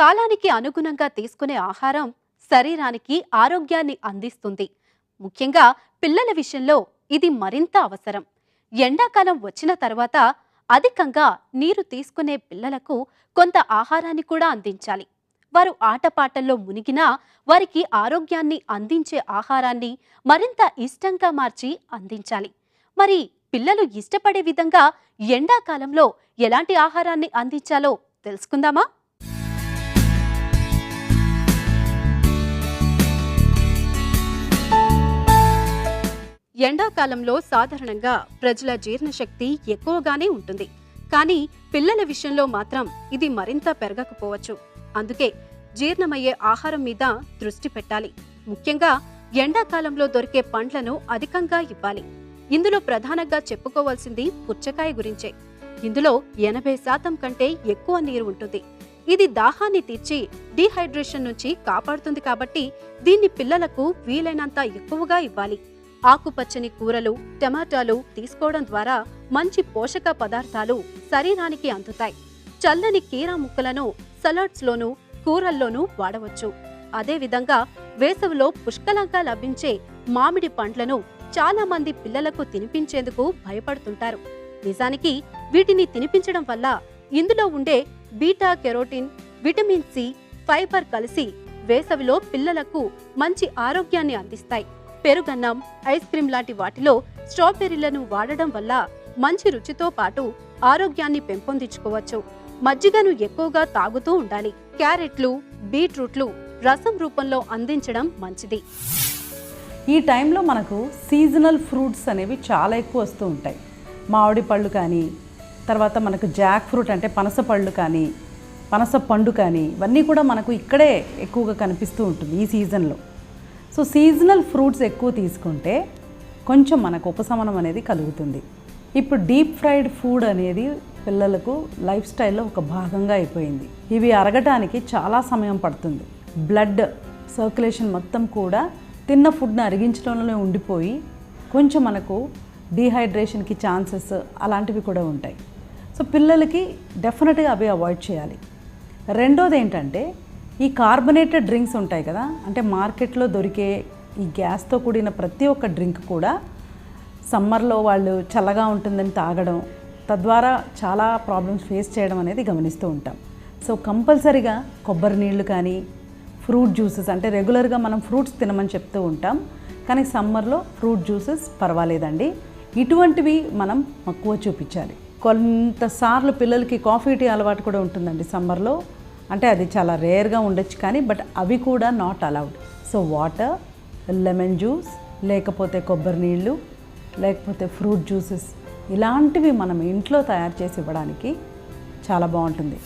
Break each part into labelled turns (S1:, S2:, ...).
S1: కాలానికి అనుగుణంగా తీసుకునే ఆహారం శరీరానికి ఆరోగ్యాన్ని అందిస్తుంది. ముఖ్యంగా పిల్లల విషయంలో ఇది మరింత అవసరం. ఎండాకాలం వచ్చిన తర్వాత అధికంగా నీరు తీసుకునే పిల్లలకు కొంత ఆహారాన్ని కూడా అందించాలి. వారు ఆటపాటల్లో మునిగినా వారికి ఆరోగ్యాన్ని అందించే ఆహారాన్ని మరింత ఇష్టంగా మార్చి అందించాలి. మరి పిల్లలు ఇష్టపడే విధంగా ఎండాకాలంలో ఎలాంటి ఆహారాన్ని అందించాలో తెలుసుకుందామా? ఎండాకాలంలో సాధారణంగా ప్రజల జీర్ణశక్తి ఎక్కువగానే ఉంటుంది. కానీ పిల్లల విషయంలో మాత్రం ఇది మరింత పెరగకపోవచ్చు. అందుకే జీర్ణమయ్యే ఆహారం మీద దృష్టి పెట్టాలి. ముఖ్యంగా ఎండాకాలంలో దొరికే పండ్లను అధికంగా ఇవ్వాలి. ఇందులో ప్రధానంగా చెప్పుకోవాల్సింది పుచ్చకాయ గురించే. ఇందులో 80% కంటే ఎక్కువ నీరు ఉంటుంది. ఇది దాహాన్ని తీర్చి డీహైడ్రేషన్ నుంచి కాపాడుతుంది. కాబట్టి దీన్ని పిల్లలకు వీలైనంత ఎక్కువగా ఇవ్వాలి. ఆకుపచ్చని కూరలు, టమాటాలు తీసుకోవడం ద్వారా మంచి పోషక పదార్థాలు శరీరానికి అందుతాయి. చల్లని కీరా ముక్కలను సలాడ్స్లోనూ కూరల్లోనూ వాడవచ్చు. అదేవిధంగా వేసవిలో పుష్కలంగా లభించే మామిడి పండ్లను చాలా మంది పిల్లలకు తినిపించేందుకు భయపడుతుంటారు. నిజానికి వీటిని తినిపించడం వల్ల ఇందులో ఉండే beta carotene, vitamin C, fibre కలిసి వేసవిలో పిల్లలకు మంచి ఆరోగ్యాన్ని అందిస్తాయి. పెరుగన్నం, ఐస్ క్రీం లాంటి వాటిలో స్ట్రాబెర్రీలను వాడడం వల్ల మంచి రుచితో పాటు ఆరోగ్యాన్ని పెంపొందించుకోవచ్చు. మజ్జిగను ఎక్కువగా తాగుతూ ఉండాలి. క్యారెట్లు, బీట్రూట్లు రసం రూపంలో అందించడం మంచిది.
S2: ఈ టైంలో మనకు సీజనల్ ఫ్రూట్స్ అనేవి చాలా ఎక్కువ వస్తూ ఉంటాయి. మామిడి పళ్ళు కానీ, తర్వాత మనకు జాక్ ఫ్రూట్ అంటే పనస పళ్ళు కానీ, పనస పండు కానీ, ఇవన్నీ కూడా మనకు ఇక్కడే ఎక్కువగా కనిపిస్తూ ఉంటుంది ఈ సీజన్లో. సో సీజనల్ ఫ్రూట్స్ ఎక్కువ తీసుకుంటే కొంచెం మనకు ఉపశమనం అనేది కలుగుతుంది. ఇప్పుడు డీప్ ఫ్రైడ్ ఫుడ్ అనేది పిల్లలకు లైఫ్ స్టైల్లో ఒక భాగంగా అయిపోయింది. ఇవి అరగటానికి చాలా సమయం పడుతుంది. బ్లడ్ సర్క్యులేషన్ మొత్తం కూడా తిన్న ఫుడ్ని అరిగించడంలోనే ఉండిపోయి కొంచెం మనకు డీహైడ్రేషన్కి ఛాన్సెస్ అలాంటివి కూడా ఉంటాయి. సో పిల్లలకి డెఫినెట్గా అవి అవాయిడ్ చేయాలి. రెండోది ఏంటంటే ఈ కార్బొనేటెడ్ డ్రింక్స్ ఉంటాయి కదా, అంటే మార్కెట్లో దొరికే ఈ గ్యాస్తో కూడిన ప్రతి ఒక్క డ్రింక్ కూడా సమ్మర్లో వాళ్ళు చల్లగా ఉంటుందని తాగడం, తద్వారా చాలా ప్రాబ్లమ్స్ ఫేస్ చేయడం అనేది గమనిస్తూ ఉంటాం. సో కంపల్సరీగా కొబ్బరి నీళ్ళు కానీ, ఫ్రూట్ జ్యూసెస్ అంటే రెగ్యులర్గా మనం ఫ్రూట్స్ తినమని చెప్తూ ఉంటాం, కానీ సమ్మర్లో ఫ్రూట్ జ్యూసెస్ పర్వాలేదండి. ఇటువంటివి మనం మక్కువ చూపించాలి. కొంతసార్లు పిల్లలకి కాఫీ టీ అలవాటు కూడా ఉంటుందండి సమ్మర్లో. అంటే అది చాలా రేర్గా ఉండొచ్చు, కానీ బట్ అవి కూడా not allowed. So water, lemon juice, లేకపోతే కొబ్బరి నీళ్ళు, లేకపోతే ఫ్రూట్ జ్యూసెస్ ఇలాంటివి మనం ఇంట్లో తయారు చేసి ఇవ్వడానికి చాలా బాగుంటుంది.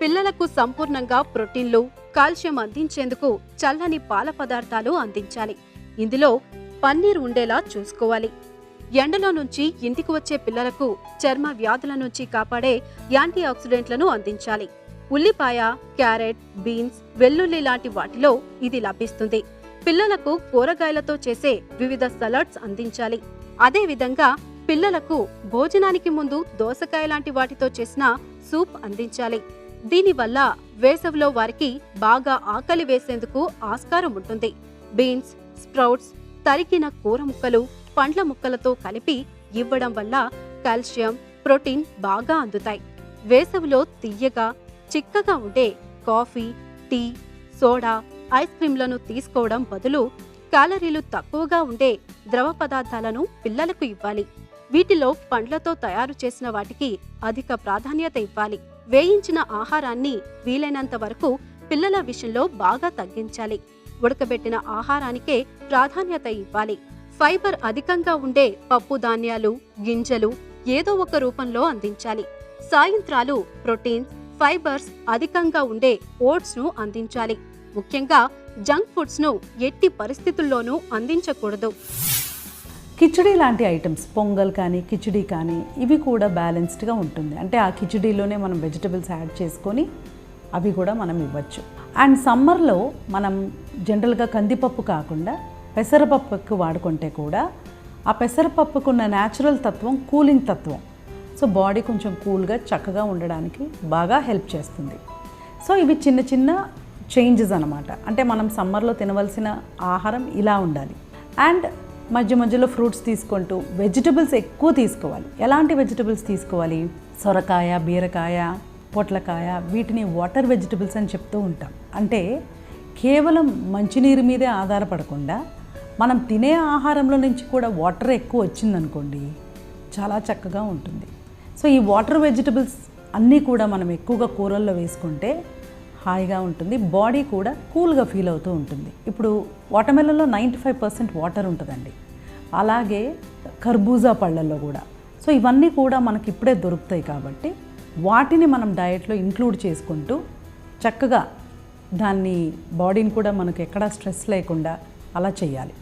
S1: పిల్లలకు సంపూర్ణంగా ప్రోటీన్లు, కాల్షియం అందించేందుకు చల్లని పాల పదార్థాలు అందించాలి. ఇందులో పన్నీర్ ఉండేలా చూసుకోవాలి. ఎండలో నుంచి ఇంటికి వచ్చే పిల్లలకు చర్మ వ్యాధుల నుంచి కాపాడే యాంటీ ఆక్సిడెంట్లను అందించాలి. ఉల్లిపాయ, క్యారెట్, బీన్స్, వెల్లుల్లి లాంటి వాటిలో ఇది లభిస్తుంది. పిల్లలకు కూరగాయలతో చేసే వివిధ సలాడ్స్ అందించాలి. అదేవిధంగా పిల్లలకు భోజనానికి ముందు దోసకాయ లాంటి వాటితో చేసిన సూప్ అందించాలి. దీనివల్ల వేసవిలో వారికి బాగా ఆకలి వేసేందుకు ఆస్కారం ఉంటుంది. బీన్స్, స్ప్రౌట్స్, తరిగిన కూర ముక్కలు, పండ్ల ముక్కలతో కలిపి ఇవ్వడం వల్ల కాల్షియం, ప్రోటీన్ బాగా అందుతాయి. వేసవిలో తియ్యగా, చిక్కగా ఉండే కాఫీ, టీ, సోడా, ఐస్ క్రీంలను తీసుకోవడం బదులు క్యాలరీలు తక్కువగా ఉండే ద్రవ పదార్థాలను పిల్లలకు ఇవ్వాలి. వీటిలో పండ్లతో తయారు చేసిన వాటికి అధిక ప్రాధాన్యత ఇవ్వాలి. వేయించిన ఆహారాన్ని వీలైనంత వరకు పిల్లల విషయంలో బాగా తగ్గించాలి. ఉడకబెట్టిన ఆహారానికే ప్రాధాన్యత ఇవ్వాలి. ఫైబర్ అధికంగా ఉండే పప్పు ధాన్యాలు, గింజలు ఏదో ఒక రూపంలో అందించాలి. సాయంత్రాలు ప్రోటీన్స్, ఫైబర్స్ అధికంగా ఉండే ఓట్స్ ను అందించాలి. ముఖ్యంగా జంక్ ఫుడ్స్ ను ఎట్టి పరిస్థితుల్లోనూ అందించకూడదు.
S2: కిచిడీ లాంటి ఐటమ్స్, పొంగల్ కానీ కిచిడీ కానీ ఇవి కూడా బ్యాలెన్స్డ్గా ఉంటుంది. అంటే ఆ కిచిడీలోనే మనం వెజిటబుల్స్ యాడ్ చేసుకొని అవి కూడా మనం ఇవ్వచ్చు. అండ్ సమ్మర్లో మనం జనరల్గా కందిపప్పు కాకుండా పెసరపప్పు ఎక్కువ వాడుకుంటే కూడా ఆ పెసరపప్పుకున్న న్యాచురల్ తత్వం కూలింగ్ తత్వం. సో బాడీ కొంచెం కూల్గా చక్కగా ఉండడానికి బాగా హెల్ప్ చేస్తుంది. సో ఇవి చిన్న చిన్న చేంజెస్ అనమాట. అంటే మనం సమ్మర్లో తినవలసిన ఆహారం ఇలా ఉండాలి. అండ్ మధ్య మధ్యలో ఫ్రూట్స్ తీసుకుంటూ వెజిటబుల్స్ ఎక్కువ తీసుకోవాలి. ఎలాంటి వెజిటబుల్స్ తీసుకోవాలి? సొరకాయ, బీరకాయ, పొట్లకాయ, వీటిని వాటర్ వెజిటబుల్స్ అని చెప్తూ ఉంటాం. అంటే కేవలం మంచినీరు మీదే ఆధారపడకుండా మనం తినే ఆహారంలో నుంచి కూడా వాటర్ ఎక్కువ వచ్చిందనుకోండి, చాలా చక్కగా ఉంటుంది. సో ఈ వాటర్ వెజిటబుల్స్ అన్నీ కూడా మనం ఎక్కువగా కూరల్లో వేసుకుంటే హాయిగా ఉంటుంది, బాడీ కూడా కూల్గా ఫీల్ అవుతూ ఉంటుంది. ఇప్పుడు వాటర్మెలన్లో 95% వాటర్ ఉంటుందండి. అలాగే కర్బూజా పళ్ళల్లో కూడా. సో ఇవన్నీ కూడా మనకి ఇప్పుడే దొరుకుతాయి కాబట్టి వాటిని మనం డయట్లో ఇంక్లూడ్ చేసుకుంటూ చక్కగా దాన్ని బాడీని కూడా మనకు ఎక్కడా స్ట్రెస్ లేకుండా అలా చేయాలి.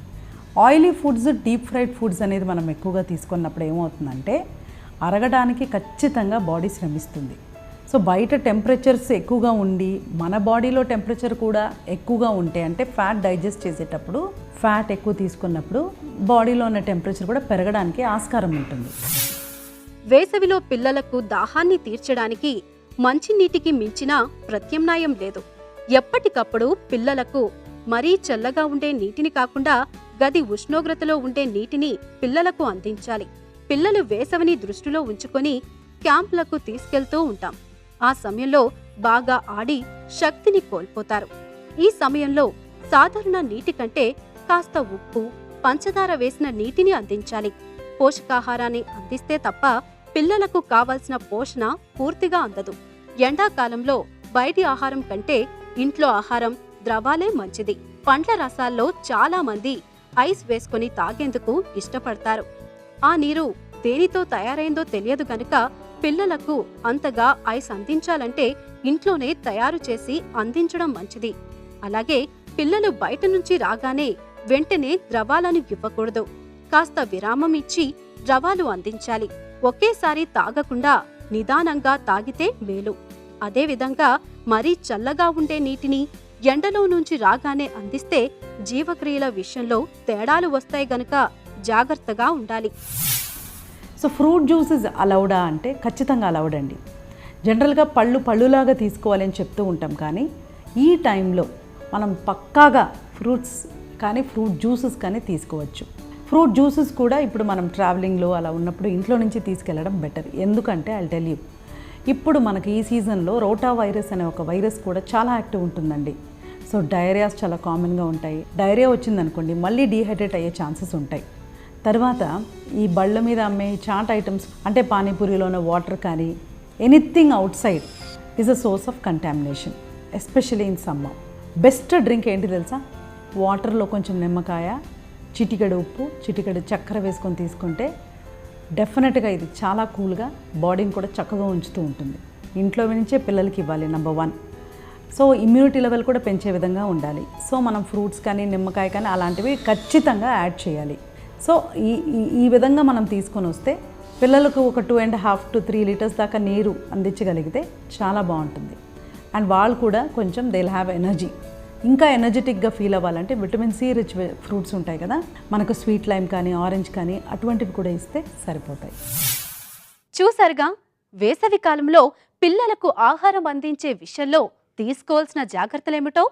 S2: Oily foods, deep fried foods అనేది మనం ఎక్కువగా తీసుకున్నప్పుడు ఏమవుతుందంటే అరగడానికి ఖచ్చితంగా బాడీ శ్రమిస్తుంది. సో బయట టెంపరేచర్స్ ఎక్కువగా ఉండి మన బాడీలో టెంపరేచర్ కూడా ఎక్కువగా ఉంటే, అంటే ఫ్యాట్ డైజెస్ట్ చేసేటప్పుడు ఫ్యాట్ ఎక్కువ తీసుకున్నప్పుడు బాడీలో ఉన్న టెంపరేచర్ కూడా పెరగడానికి ఆస్కారం ఉంటుంది.
S1: వేసవిలో పిల్లలకు దాహాన్ని తీర్చడానికి మంచినీటికి మించిన ప్రత్యామ్నాయం లేదు. ఎప్పటికప్పుడు పిల్లలకు మరీ చల్లగా ఉండే నీటిని కాకుండా గది ఉష్ణోగ్రతలో ఉండే నీటిని పిల్లలకు అందించాలి. పిల్లలు వేసవిని దృష్టిలో ఉంచుకొని క్యాంపులకు తీసుకెళ్తూ ఉంటాం. ఆ సమయంలో బాగా ఆడి శక్తిని కోల్పోతారు. ఈ సమయంలో సాధారణ నీటి కంటే కాస్త ఉప్పు, పంచదార వేసిన నీటిని అందించాలి. పోషకాహారాన్ని అందిస్తే తప్ప పిల్లలకు కావాల్సిన పోషణ పూర్తిగా అందదు. ఎండాకాలంలో బయటి ఆహారం కంటే ఇంట్లో ఆహారం, ద్రవాలే మంచిది. పండ్ల రసాల్లో చాలా మంది ఐస్ వేసుకొని తాగేందుకు ఇష్టపడతారు. ఆ నీరు దేనితో తయారైందో తెలియదు గనుక పిల్లలకు అంతగా ఐస్ అందించాలంటే ఇంట్లోనే తయారు చేసి అందించడం మంచిది. అలాగే పిల్లలు బయట నుంచి రాగానే వెంటనే ద్రవాలను ఇవ్వకూడదు. కాస్త విరామం ఇచ్చి ద్రవాలు అందించాలి. ఒకేసారి తాగకుండా నిదానంగా తాగితే మేలు. అదేవిధంగా మరీ చల్లగా ఉండే నీటిని ఎండలో నుంచి రాగానే అందిస్తే జీవక్రియల విషయంలో తేడాలు వస్తాయి గనుక జాగ్రత్తగా ఉండాలి.
S2: సో ఫ్రూట్ జ్యూసెస్ అలౌడా అంటే ఖచ్చితంగా అలౌడ్ అండి. జనరల్గా పళ్ళులాగా తీసుకోవాలని చెప్తూ ఉంటాం, కానీ ఈ టైంలో మనం పక్కాగా ఫ్రూట్స్ కానీ ఫ్రూట్ జ్యూసెస్ కానీ తీసుకోవచ్చు. ఫ్రూట్ జ్యూసెస్ కూడా ఇప్పుడు మనం ట్రావెలింగ్లో అలా ఉన్నప్పుడు ఇంట్లో నుంచి తీసుకెళ్ళడం బెటర్. ఎందుకంటే ఐల్ టెల్ యూ, ఇప్పుడు మనకి ఈ సీజన్లో రోటా వైరస్ అనే ఒక వైరస్ కూడా చాలా యాక్టివ్ ఉంటుందండి. సో డయేరియాస్ చాలా కామన్గా ఉంటాయి. డయేరియా వచ్చిందనుకోండి మళ్ళీ డీహైడ్రేట్ అయ్యే ఛాన్సెస్ ఉంటాయి. తర్వాత ఈ బళ్ళ మీద అమ్మే చాట్ ఐటమ్స్ అంటే పానీపూరిలో ఉన్న వాటర్ కానీ anything out side is a source of contamination, especially in summer. Best drink ఏంటి తెలుసా? వాటర్లో కొంచెం నిమ్మకాయ, చిటికెడు ఉప్పు, చిటికెడు చక్కెర వేసుకొని తీసుకుంటే డెఫినెట్గా ఇది చాలా కూల్గా బాడీని కూడా చక్కగా ఉంచుతూ ఉంటుంది. ఇంట్లో నుంచే పిల్లలకి ఇవ్వాలి, నెంబర్ 1. సో ఇమ్యూనిటీ లెవెల్ కూడా పెంచే విధంగా ఉండాలి. సో మనం ఫ్రూట్స్ కానీ నిమ్మకాయ కానీ అలాంటివి ఖచ్చితంగా యాడ్ చేయాలి. సో ఈ విధంగా మనం తీసుకొని వస్తే పిల్లలకు ఒక 2.5 to 3 లీటర్స్ దాకా నీరు అందించగలిగితే చాలా బాగుంటుంది. అండ్ వాళ్ళు కూడా కొంచెం దే విల్ హ్యావ్ ఎనర్జీ. ఇంకా ఎనర్జెటిక్గా ఫీల్ అవ్వాలంటే విటమిన్ సి రిచ్ ఫ్రూట్స్ ఉంటాయి కదా, మనకు స్వీట్ లైమ్ కానీ ఆరెంజ్ కానీ అటువంటివి కూడా ఇస్తే సరిపోతాయి.
S1: చూసారుగా, వేసవి కాలంలో పిల్లలకు ఆహారం అందించే విషయంలో తీసుకోవాల్సిన జాగ్రత్తలేమిటో.